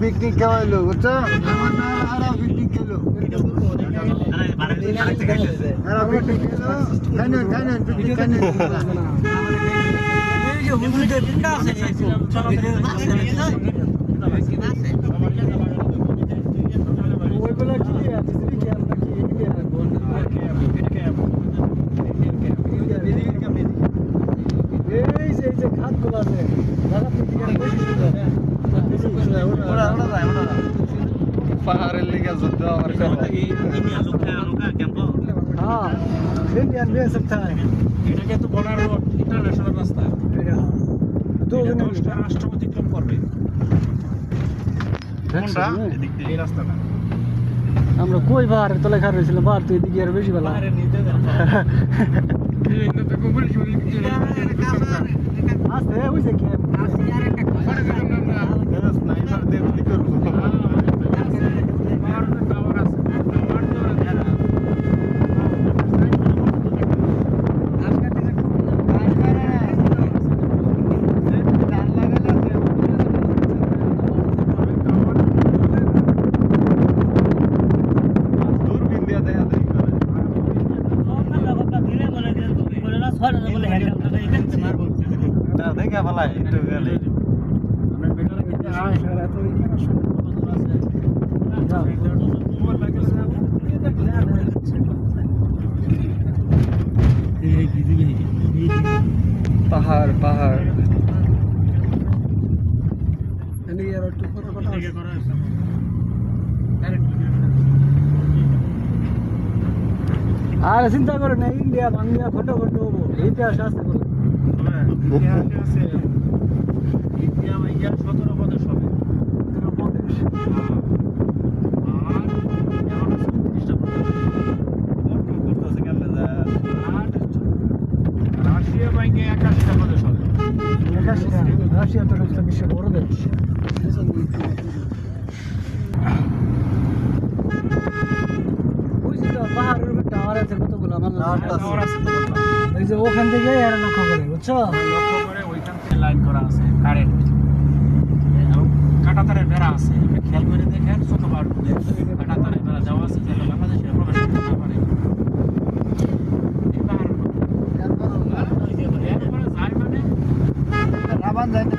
picnic খাওয়াইলো বুঝছো আমার picnic খেলো পাহাড়ের লিগে যুদ্ধ আমার এটাকে তো বর্ডার রোড ইন্টারন্যাশনাল রাস্তা রাষ্ট্র অতিক্রম করবে এই রাস্তাটা আমরা কই পাহাড়ের তলে খার হয়েছিলাম পাহাড় তো এদিকে আর বেশি ভালো আসতে হয়েছে কি দেখে ফেলাই একটু গেলে পাহাড় পাহাড় আর চিন্তা করে না ইন্ডিয়া বাংলা ফটো ফটো ইতিহাস আছে ইন্ডিয়া 17 প্রদেশ হবে রাশিয়া ব্যাংকে 81টা প্রদেশ হবে রাশিয়া তো বিশ্বের বড় দেশ পাহাড়ের উপর টাওয়ার আছে কতগুলো এই যে ওখান থেকে এরা লক্ষ্য করে বুঝছো লক্ষ্য করে ওইখান থেকে লাইন করা আছে কারেন্ট এবং কাঁটাতারের বেড়া আছে খেয়াল করে দেখেন ছোটবার কাঁটাতারের বেড়া যাওয়া আছে যেন বাংলাদেশে প্রবেশ করতে না পারে রাবান যাইতে